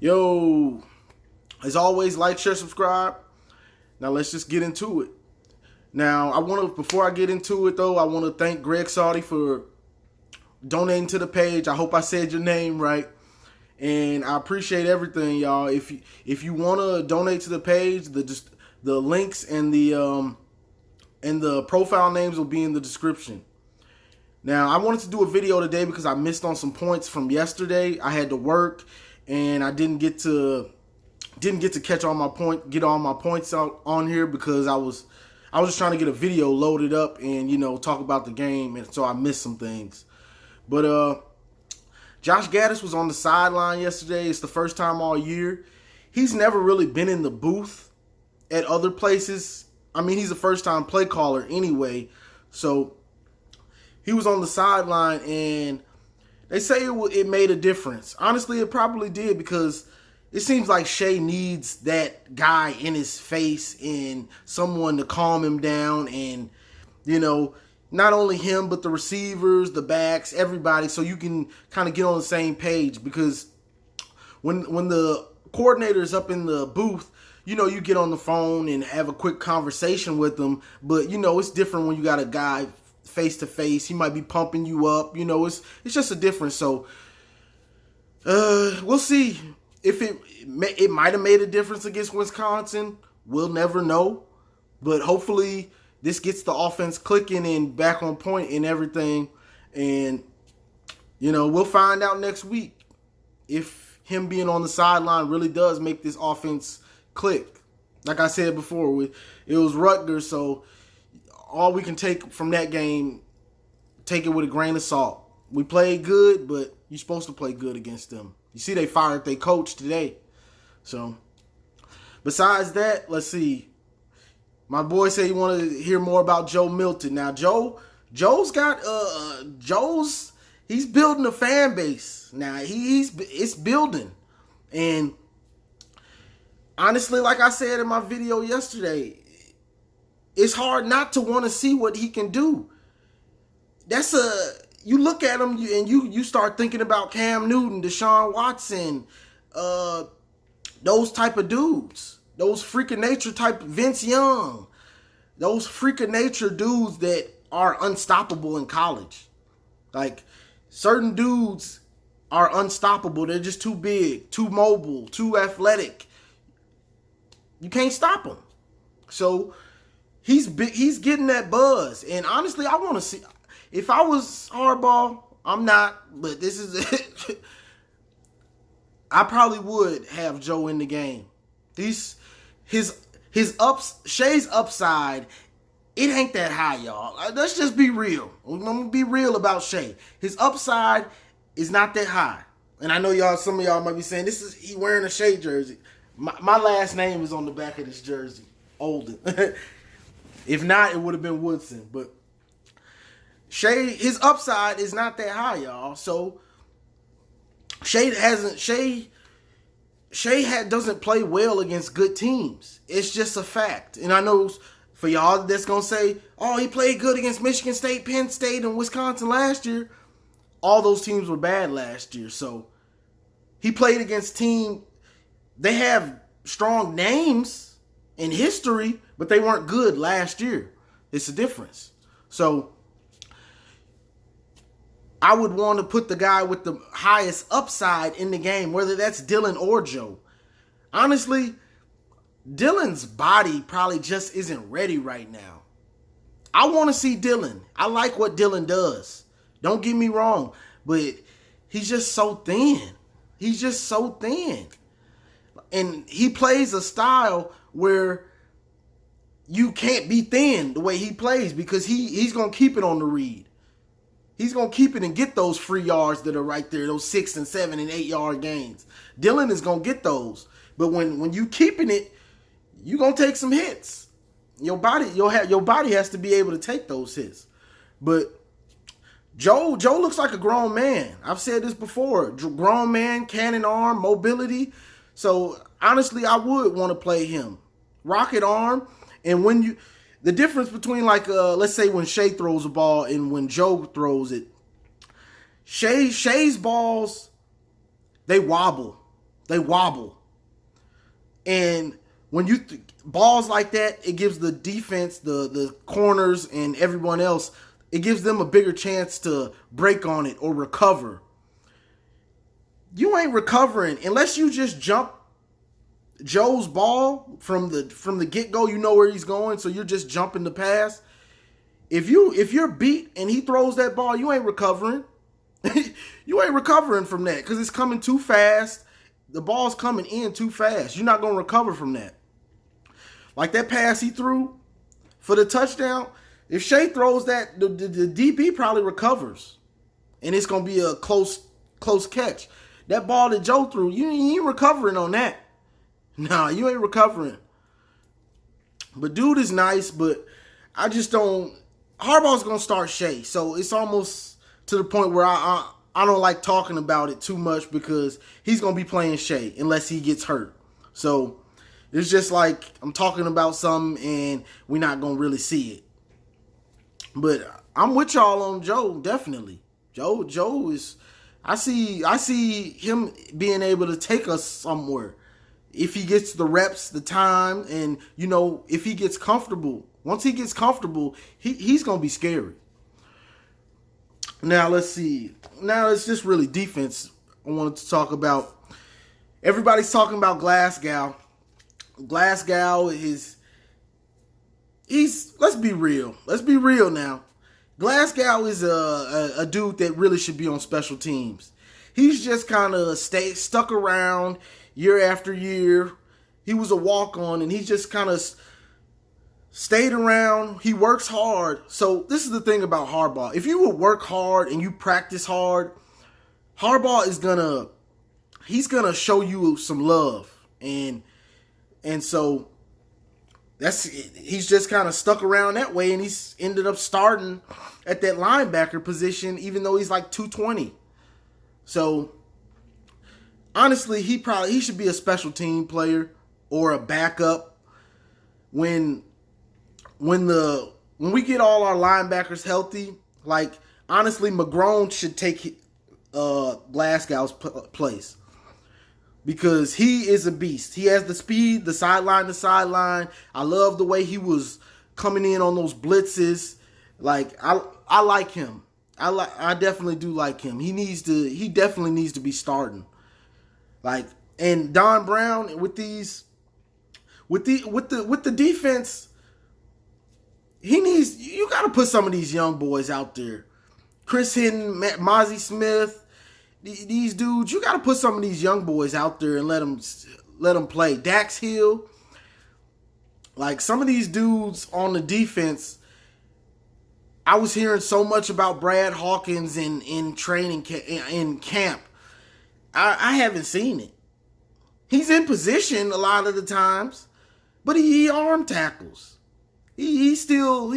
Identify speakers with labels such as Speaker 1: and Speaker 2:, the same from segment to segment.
Speaker 1: Yo, as always, like, share, subscribe. Now let's just get into it. Now, before I get into it though, I want to thank Greg Saudi for donating to the page. I hope I said your name right. And I appreciate everything, y'all. If you want to donate to the page, the links and the profile names will be in the description. Now, I wanted to do a video today because I missed on some points from yesterday. I had to work and I didn't get to get all my points out on here because I was just trying to get a video loaded up and talk about the game, and so I missed some things. But Josh Gaddis was on the sideline yesterday. It's the first time all year. He's never really been in the booth at other places. I mean, he's a first-time play caller anyway. So he was on the sideline, and they say it made a difference. Honestly, it probably did because it seems like Shea needs that guy in his face and someone to calm him down, and not only him, but the receivers, the backs, everybody, so you can kind of get on the same page. Because when the coordinator is up in the booth, you get on the phone and have a quick conversation with them. But, it's different when you got a guy face to face. He might be pumping you up. It's just a difference. So we'll see if it might have made a difference against Wisconsin. We'll never know. But hopefully this gets the offense clicking and back on point and everything. And, we'll find out next week if him being on the sideline really does make this offense click. Like I said before, it was Rutgers, so all we can take from that game, take it with a grain of salt. We played good, but you're supposed to play good against them. You see they fired their coach today. So, besides that, let's see. My boy said he wanted to hear more about Joe Milton. Now, Joe's building a fan base. Now, it's building. And honestly, like I said in my video yesterday, it's hard not to want to see what he can do. You look at him and you start thinking about Cam Newton, Deshaun Watson, those type of dudes, those freak of nature type, Vince Young, those freak of nature dudes that are unstoppable in college. Like, certain dudes are unstoppable. They're just too big, too mobile, too athletic. You can't stop him. So he's getting that buzz. And honestly, I want to see. If I was Harbaugh, I'm not, but this is it. I probably would have Joe in the game. Shea's upside, it ain't that high, y'all. Let's just be real. I'm gonna be real about Shea. His upside is not that high. And I know some of y'all might be saying, he wearing a Shea jersey. My last name is on the back of this jersey, Olden. If not, it would have been Woodson. But Shea, his upside is not that high, y'all. So Shea doesn't play well against good teams. It's just a fact. And I know for y'all that's gonna say, "Oh, he played good against Michigan State, Penn State, and Wisconsin last year." All those teams were bad last year. So he played against teams. They have strong names in history, but they weren't good last year. It's a difference. So I would want to put the guy with the highest upside in the game, whether that's Dylan or Joe. Honestly, Dylan's body probably just isn't ready right now. I want to see Dylan. I like what Dylan does. Don't get me wrong, but he's just so thin. He's just so thin. And he plays a style where you can't be thin the way he plays because he's going to keep it on the read. He's going to keep it and get those free yards that are right there, those 6 and 7 and 8 yard gains. Dylan is going to get those. But when you keeping it, you're going to take some hits. Your body has to be able to take those hits. But Joe looks like a grown man. I've said this before. Grown man, cannon arm, mobility. So honestly, I would want to play him. Rocket arm. And the difference between let's say when Shea throws a ball and when Joe throws it, Shea's balls, they wobble. They wobble. And when you balls like that, it gives the defense, the corners, and everyone else, it gives them a bigger chance to break on it or recover. You ain't recovering unless you just jump Joe's ball from the get-go. You know where he's going, so you're just jumping the pass. If you're beat and he throws that ball, you ain't recovering. You ain't recovering from that because it's coming too fast. The ball's coming in too fast. You're not going to recover from that. Like that pass he threw for the touchdown, if Shea throws that, the DB probably recovers. And it's going to be a close catch. That ball that Joe threw, you ain't recovering on that. Nah, you ain't recovering. But dude is nice, but I just don't. Harbaugh's going to start Shea. So it's almost to the point where I don't like talking about it too much because he's going to be playing Shea unless he gets hurt. So it's just like I'm talking about something and we're not going to really see it. But I'm with y'all on Joe, definitely. Joe is, I see him being able to take us somewhere. If he gets the reps, the time, and, if he gets comfortable. Once he gets comfortable, he's going to be scary. Now, let's see. Now, it's just really defense I wanted to talk about. Everybody's talking about Glasgow. Glasgow is... let's be real. Let's be real now. Glasgow is a dude that really should be on special teams. He's just kind of stuck around year after year. He was a walk-on, and he just kind of stayed around. He works hard. So this is the thing about Harbaugh. If you would work hard and you practice hard, Harbaugh he's gonna show you some love. And so he's just kind of stuck around that way, and he's ended up starting at that linebacker position, even though he's like 220. So honestly, he should be a special team player or a backup when we get all our linebackers healthy. Like, honestly, McGrone should take Glasgow's place because he is a beast. He has the speed, the sideline to sideline. I love the way he was coming in on those blitzes. Like, I like him. I definitely do like him. He definitely needs to be starting. Like, and Don Brown with the defense, you got to put some of these young boys out there. Chris Hinton, Mozzie Smith, these dudes, you got to put some of these young boys out there and let them play. Dax Hill, like some of these dudes on the defense. I was hearing so much about Brad Hawkins in training in camp. I haven't seen it. He's in position a lot of the times, but he arm tackles. He's still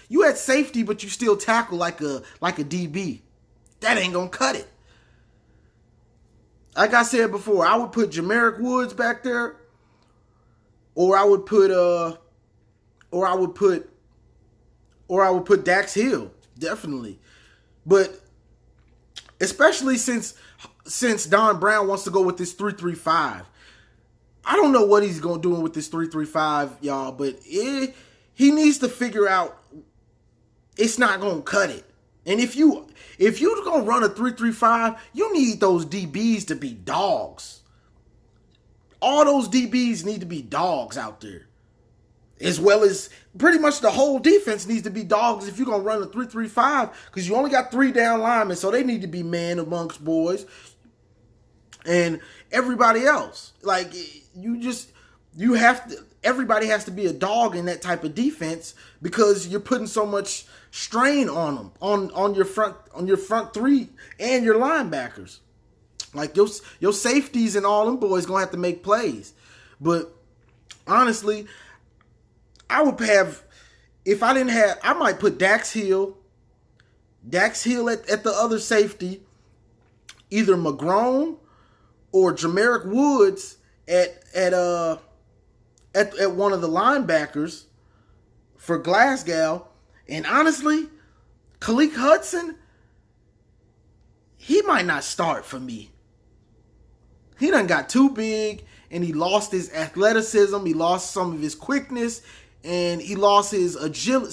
Speaker 1: you at safety, but you still tackle like a DB. That ain't gonna cut it. Like I said before, I would put Jamarick Woods back there, or I would put Dax Hill, definitely. But especially since Don Brown wants to go with this 3-3-5. I don't know what he's going to do with this 3-3-5, y'all, but he needs to figure out it's not going to cut it. And if you're going to run a 3-3-5, you need those DBs to be dogs. All those DBs need to be dogs out there. As well as pretty much the whole defense needs to be dogs if you're going to run a 3-3-5, because you only got 3 down linemen, so they need to be man amongst boys. And everybody else, like, everybody has to be a dog in that type of defense because you're putting so much strain on them, on your front three and your linebackers. Like, your safeties and all them boys going to have to make plays. But honestly, I might put Dax Hill at the other safety, either McGrone or Jamarick Woods at one of the linebackers for Glasgow. And honestly, Khaleke Hudson, he might not start for me. He done got too big, and he lost his athleticism. He lost some of his quickness, and he lost his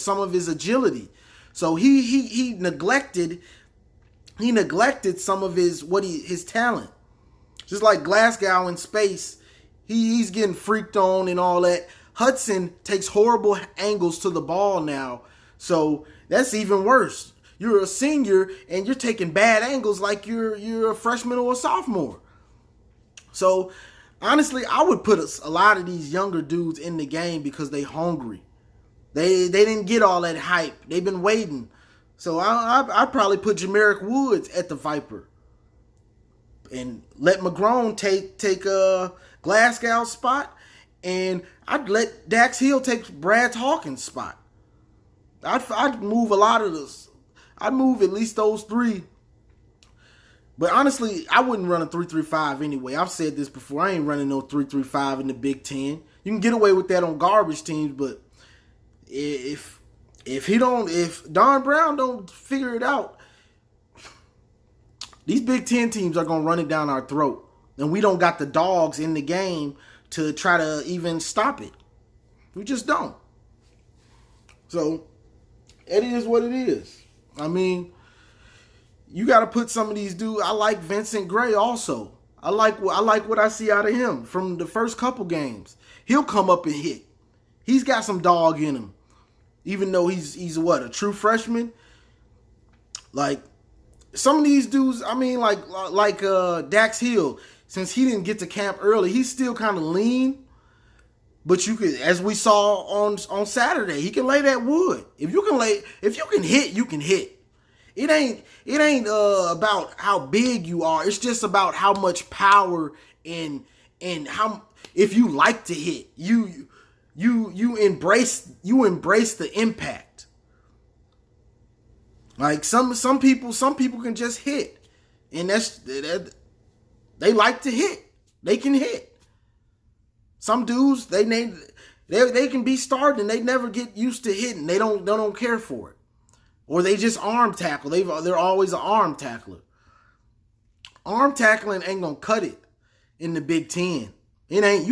Speaker 1: some of his agility. So he neglected some of his talent. Just like Glasgow in space, he's getting freaked on and all that. Hudson takes horrible angles to the ball now, so that's even worse. You're a senior and you're taking bad angles like you're a freshman or a sophomore. So honestly, I would put a lot of these younger dudes in the game because they hungry. They didn't get all that hype. They've been waiting. So I'd probably put Jamarick Woods at the Viper and let McGrone take Glasgow's spot, and I'd let Dax Hill take Brad Hawkins' spot. I'd move a lot of this. I'd move at least those three. But honestly, I wouldn't run a 3-3-5 anyway. I've said this before. I ain't running no 3-3-5 in the Big Ten. You can get away with that on garbage teams, but if Don Brown don't figure it out, these Big Ten teams are gonna run it down our throat, and we don't got the dogs in the game to try to even stop it. We just don't. So it is what it is. I mean, you got to put some of these dudes. I like Vincent Gray also. I like what I see out of him from the first couple games. He'll come up and hit. He's got some dog in him, even though he's what, a true freshman. Like some of these dudes, I mean, like Dax Hill. Since he didn't get to camp early, he's still kind of lean. But you could, as we saw on Saturday, he can lay that wood. If you can hit, you can hit. It ain't about how big you are. It's just about how much power and how, if you like to hit, you embrace the impact. Like some people can just hit, and they like to hit. They can hit. Some dudes, they can be starting and they never get used to hitting. They don't care for it. Or they just arm tackle. They're always an arm tackler. Arm tackling ain't gonna cut it in the Big Ten. It ain't.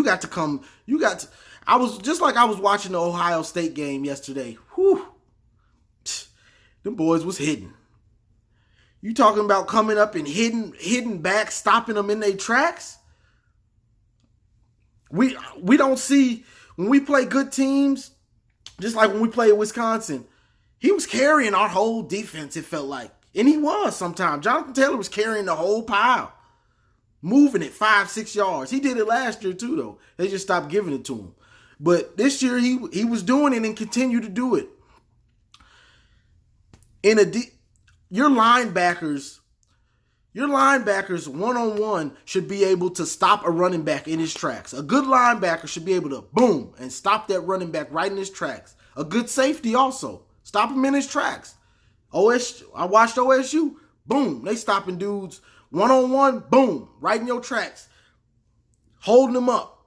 Speaker 1: I was watching the Ohio State game yesterday. Whew. Them boys was hitting. You talking about coming up and hitting back, stopping them in their tracks? We don't see, when we play good teams, just like when we play Wisconsin, he was carrying our whole defense, it felt like. And he was sometimes. Jonathan Taylor was carrying the whole pile, moving it 5-6 yards. He did it last year too, though. They just stopped giving it to him. But this year he was doing it and continued to do it. Your linebackers one-on-one should be able to stop a running back in his tracks. A good linebacker should be able to boom and stop that running back right in his tracks. A good safety also. Stop him in his tracks. I watched OSU. Boom. They stopping dudes one-on-one. Boom. Right in your tracks. Holding them up.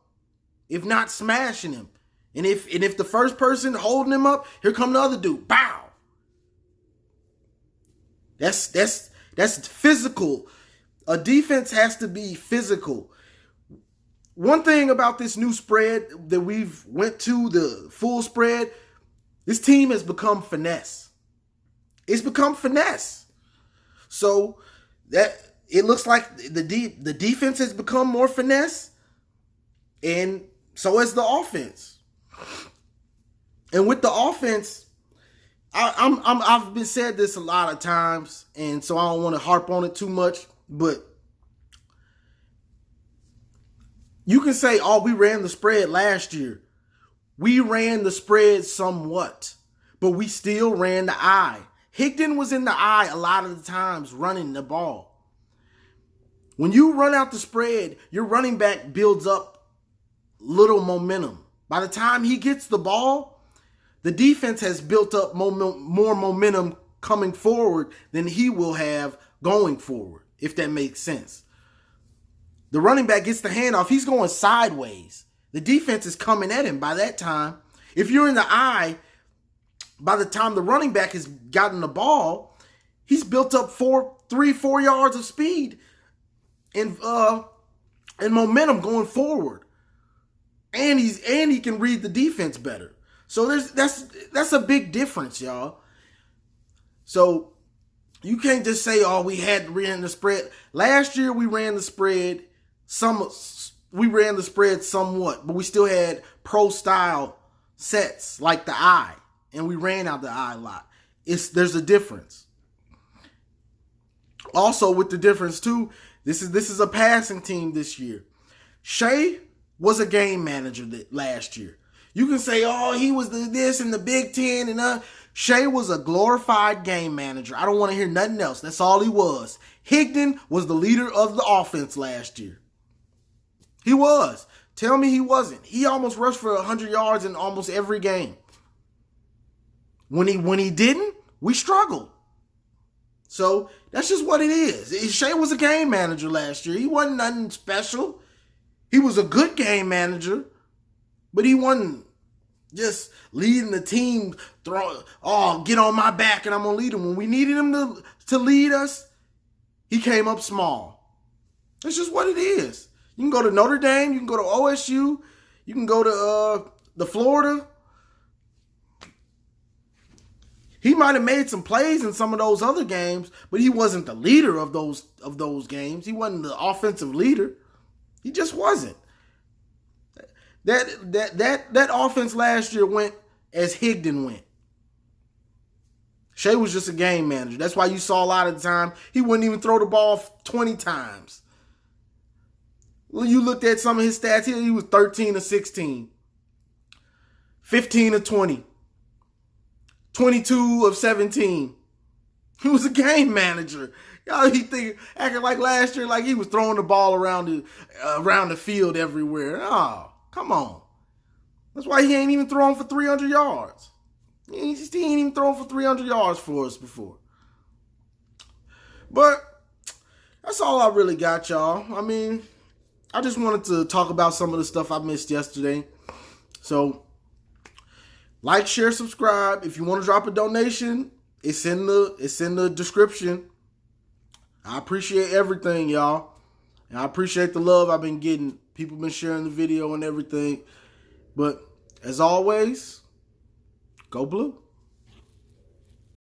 Speaker 1: If not smashing him. And if the first person holding him up, here come the other dude. Bow. That's physical. A defense has to be physical. One thing about this new spread that we've went to, the full spread, this team has become finesse. It's become finesse. So that it looks like the defense has become more finesse, and so has the offense. And with the offense, I've been said this a lot of times, and so I don't want to harp on it too much, but you can say, oh, we ran the spread last year. We ran the spread somewhat, but we still ran the eye. Higdon was in the eye a lot of the times running the ball. When you run out the spread, your running back builds up little momentum. By the time he gets the ball, the defense has built up more momentum coming forward than he will have going forward, if that makes sense. The running back gets the handoff. He's going sideways. The defense is coming at him by that time. If you're in the eye, by the time the running back has gotten the ball, he's built up 4 yards of speed. And and momentum going forward. And he can read the defense better. So that's a big difference, y'all. So you can't just say, oh, we ran the spread. Last year we ran the spread somewhat, but we still had pro style sets like the eye, and we ran out the eye a lot. There's a difference. Also, with the difference too, this is a passing team this year. Shea was a game manager last year. You can say, oh, he was this in the Big Ten and Shea was a glorified game manager. I don't want to hear nothing else. That's all he was. Higdon was the leader of the offense last year. He was. Tell me he wasn't. He almost rushed for 100 yards in almost every game. When he didn't, we struggled. So that's just what it is. Shea was a game manager last year. He wasn't nothing special. He was a good game manager, but he wasn't just leading the team, get on my back and I'm going to lead him. When we needed him to lead us, he came up small. That's just what it is. You can go to Notre Dame, you can go to OSU, you can go to the Florida. He might have made some plays in some of those other games, but he wasn't the leader of those games. He wasn't the offensive leader. He just wasn't. That offense last year went as Higdon went. Shea was just a game manager. That's why you saw a lot of the time he wouldn't even throw the ball 20 times. Well, you looked at some of his stats here, he was 13 of 16, 15 of 20, 22 of 17. He was a game manager. Y'all, acting like last year, like he was throwing the ball around the field everywhere. Oh, come on. That's why he ain't even thrown for 300 yards. He ain't even thrown for 300 yards for us before. But that's all I really got, y'all. I mean, I just wanted to talk about some of the stuff I missed yesterday. So, like, share, subscribe. If you want to drop a donation, it's in the description. I appreciate everything, y'all. And I appreciate the love I've been getting. People been sharing the video and everything. But as always, go blue.